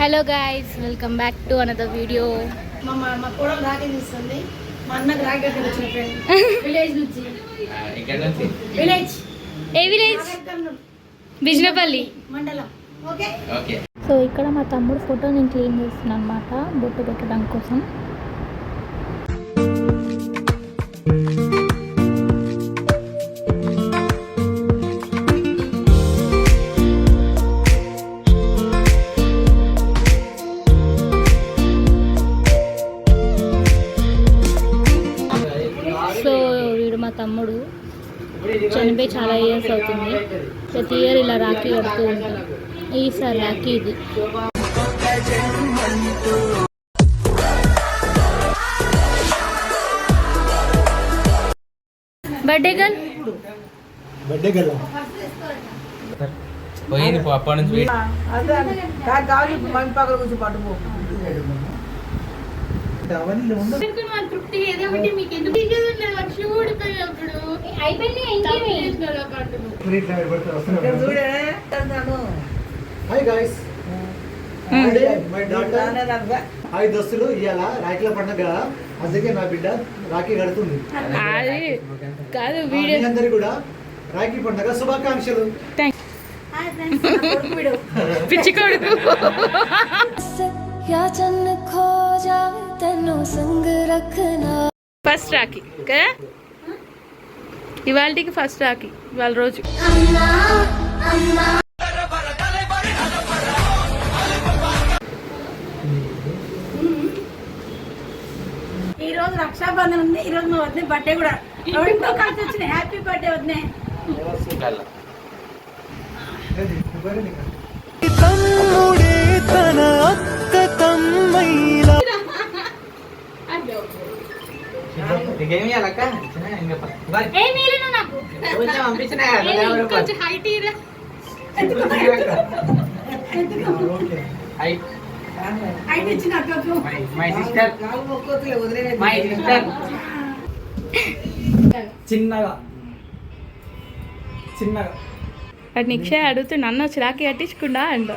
Hello guys, welcome back to another video. మా కోడలు రాఖీ తీస్తుంది. మా అన్నకు రాఖీ కట్టి వచ్చిన ఫ్రెండ్ విలేజ్ నుంచి. ఏ విలేజ్? బిజినపల్లి మండలం. ఓకే. సో ఇక్కడ మా తమ్ముడు ఫోటో నేను క్లీన్ చేస్తున్నాను అనమాట, బొట్టు పెట్టడం కోసం. మా తమ్ముడు చనిపోయి చాలా ఇయర్స్ అవుతుంది. ప్రతి ఇయర్ ఇలా రాఖీ కడుతూ ఉంటాం. ఈసారి రాఖీ ఇది. బర్త్డే గర్ల్ పోయింది అప్పటి నుంచి హాయ్ దోస్తులు, ఇవాళ రాఖీల పండుగ, అందుకే నా బిడ్డ రాఖీ కడుతుంది. కాదు అందరికి కూడా రాఖీ పండుగ శుభాకాంక్షలు. పిచ్చి కొడుకు. ఫస్ట్ రాఖీ కదా ఇవాళకి, ఫస్ట్ రాఖీ ఇవాళ రోజు. ఈ రోజు రక్షాబంధన్ ఉంది. ఈ రోజు మా వద్ద బర్త్డే కూడా రెండో కలిసి వచ్చినాయి. హ్యాపీ బర్త్డే వద్దే. చిన్నగా నిక్షే అడుగుతుండే, అన్న వచ్చి రాఖీ కట్టించుకుండా అంట.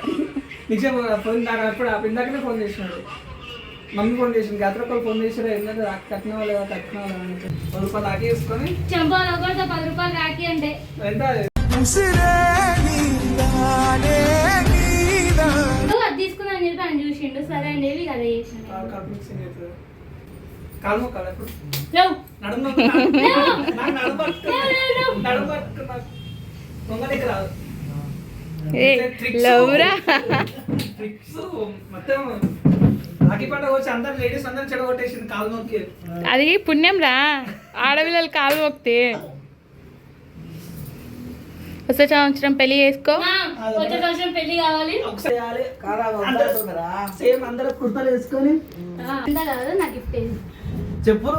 నిక్షే ఫోన్ అప్పుడు ఇందాకనే ఫోన్ చేసినాడు. మమ్మీ ఫోన్ చేసింది, గతరొకరు ఫోన్ చేసారు. ఏంటంటే కట్టినా లేదా కట్టినా రూపాయలు రాఖీ వేసుకొని 10 రూపాయలు రాఖీ అంటే ఎంత అది తీసుకుందని చెప్పి ఆయన చూసిండు. సరే అని చెప్పి కదా చేసిండు. కాలు మొక్కాలి ఎప్పుడు నడుము దొంగలికి రాదు. మొత్తం రాఖీ పండుగ వచ్చి అందరు లేడీస్ అందరూ చెడగొట్టేసింది కాలు మొక్కి. అది పుణ్యం రా, ఆడపిల్లలు కాలు మొక్తే. వచ్చే సంవత్సరం పెళ్లి చేసుకో. వచ్చే సంవత్సరం పెళ్లి కావాలి. సేమ్ అందరూ కుర్తలు వేసుకొని కాదు నా గిఫ్ట్ చెప్పులు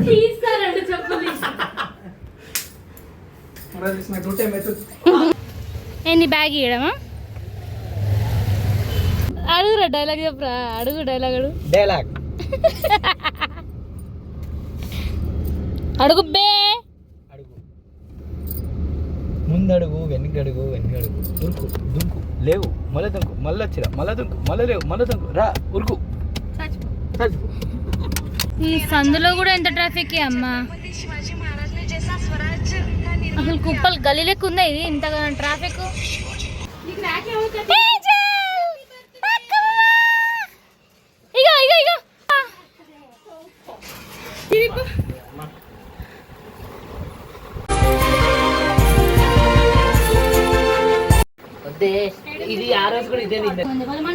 తీస్తారండి. చెప్పులు ఏంది బ్యాగ్ ఇవ్వడమా? అడుగురా డైలాగ్ చెప్పరా. అడుగు డైలాగ్ అడుగు బే. ముందడుగు వెనకడుగు ఉరుకు దుంకు లేవు మళ్ళీ దుంకు మళ్ళీ వచ్చిరా మళ్ళీ దుంకు మళ్ళీ లేవు మళ్ళీ దుంకు రా ఉరుకు. ఈ సందులో కూడా ఎంత ట్రాఫిక్ అమ్మా. అసలు కుప్పలు గలీలెక్కు ఉందా ఇది, ఇంతగా ట్రాఫిక్. ఇది ఆ రోజు కూడా ఇదే మంది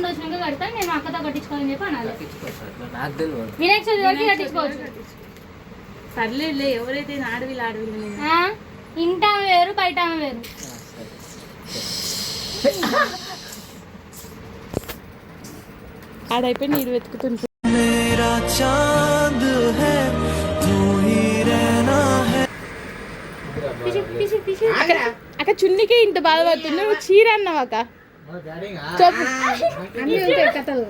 వచ్చినాక కడతా, నేను అక్కతో కట్టించుకోవాలని చెప్పి అనాలి. వినాయక చవితి వరకు కట్టించుకోవచ్చు. సర్లే, ఎవరైతే ఆడవిల్లు ఇంట వేరు బయట వేరు. ఆడైపోయి నీరు వెతుకుతుంటే అక్క చున్నికి ఇంత బాధపడుతుంది. నువ్వు చీర అన్నావు అక్క. చెప్పు అన్నీ ఉంటాయి కథలు.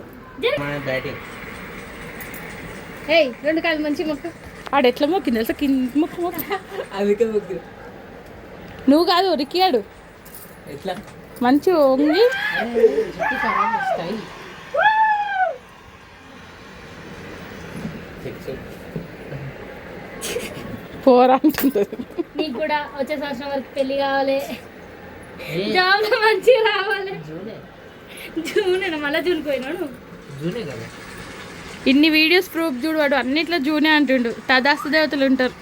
రెండు కాళ్ళు మంచి మొక్క. ఆడు ఎట్లా మొక్కింది తెలుసా? కింద మొక్క. అందుకే మొక్కి. నువ్వు కాదు రిక్కియాడు. ఎట్లా మంచి వంగి పోరాంటుంటది. నీకు కూడా వచ్చే సంవత్సరం వరకు పెళ్లి కావాలి, జాబ్ మంచిగా రావాలి. జూనే మళ్ళీ జూన్ పోయినాడు. ఇన్ని వీడియోస్ ప్రూఫ్ చూడవాడు అన్నిట్లో జూనే అంటుండు. తదాస్తు దేవతలు ఉంటారు.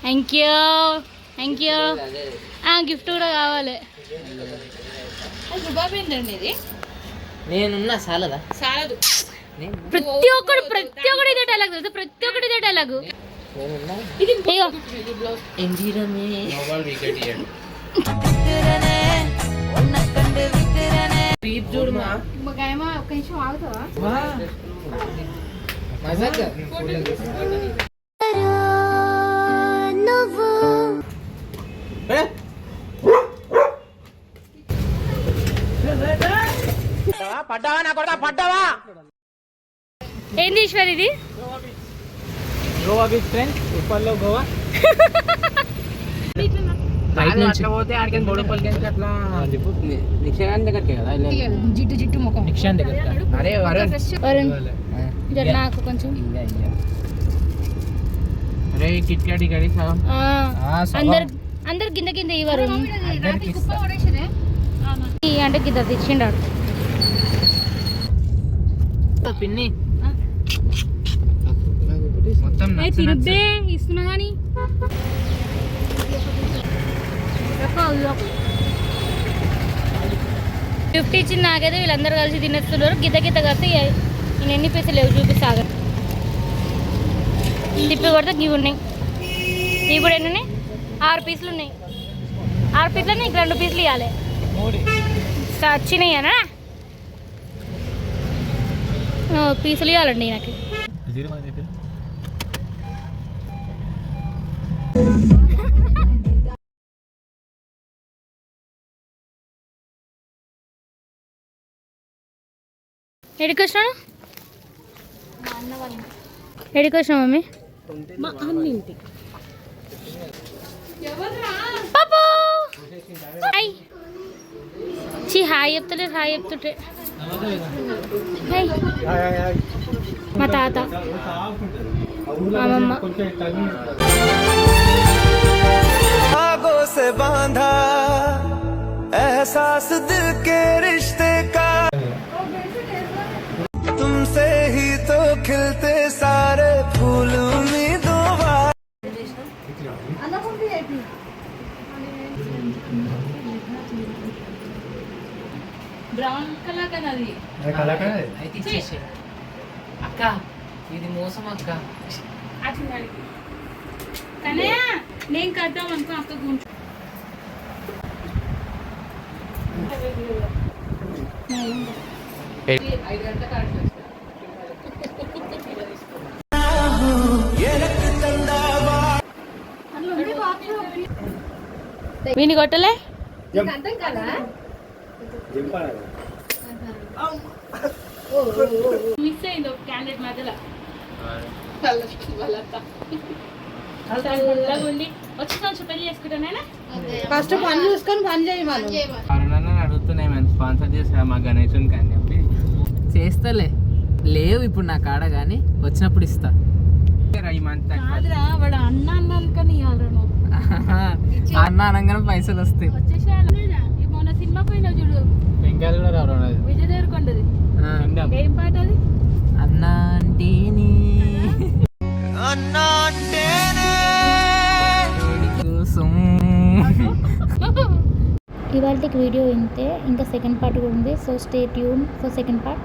Thank you thank you. Gift కూడా కావాలి. నేనున్నా సాలదా? చాలదు. ప్రతి ఒక్కడు ఇదే డైలాగ్ తెలుసు. ప్రతి ఒక్కటి ఇదే డైలాగు. ఏంది ఈశ్వర్ ఇది? గోవా బీచ్ ఫ్రెండ్స్, ఉప్పల్లో గోవా. అట్లా పోతే ఆడికి బోడుపల్లి అట్లా నిక్షాన్ దగ్గరికి కదా, జిట్టు జిట్టు ముఖం. నిక్షాన్ దగ్గర. అరే వరుణ్ జర నాకు కొంచెం. అరే కిట్ క్యాట్ గడి సగం. అందరు కింద కింద ఇవ్వరు అంటే కింద తెచ్చిండాడు పిన్ని. మొత్తం తిరుపే ఇస్తున్నా కానీ గిఫ్ట్ ఇచ్చింది నాకైతే. వీళ్ళందరూ కలిసి తినేస్తున్నారు. గిద్ద గిద్ద కలిసి నేను ఎన్ని పైసలు లేవు చూపిస్తాగా. తిప్పి కొడితే ఇవి ఉన్నాయి. ఇప్పుడు ఎన్ని ఉన్నాయి? 6 పీసులు ఉన్నాయి. 6 పీసులు నీకు 2 పీసులు ఇవ్వాలి. వచ్చినాయనా పీసులు ఇవ్వాలండి నాకు. ఎడికి వచ్చినాను? ఎడికి వచ్చినా మమ్మీ? పాపూ హాయ్. హాయ్ చెప్తలేదు. హాయ్ చెప్తుంటే హాయ్. మా తాత మా అమ్మమ్మ. धागों से बांधा एहसास दिल के रिश्ते का, तुमसे ही तो खिलते सारे फूल उम्मीदों वाले. బ్రౌన్ కలర్ కదా అది. అయితే ఇచ్చేసి అక్క, ఇది మోసం అక్క. కానీ నేను కద్దాం అనుకో అక్క గుంటు. వీని కొట్టలే మిస్ అయింది ఒక క్యాండిడేట్ మధ్యలో. ఉంది వచ్చి కొంచెం పెళ్లి చేసుకుంటానేనా? ఫస్ట్ పని చూసుకొని పని చేయమను. అడుగుతున్నాయి మనం స్పాన్సర్ చేసా మా గణేశునికి అని చెప్పి. చేస్తలే, లేవు ఇప్పుడు నా కాడ, కానీ వచ్చినప్పుడు ఇస్తా. ఈ మంత్ కాదురా వాడు అన్న అన్నాకని అన్న అనగానే పైసలు వస్తాయి. వచ్చేసేయాలి. మొన్న సినిమా పోయినా చూడు, వెంకాయలు కూడా రావడం విజయ్ దేవరకొండది. ఏం పాట అది? అన్న అంటేని अन्ना अंटेने కోసం. ఇవాళకి వీడియో ఇంతే. ఇంకా సెకండ్ పార్ట్ కూడా ఉంది. So stay tune for second part.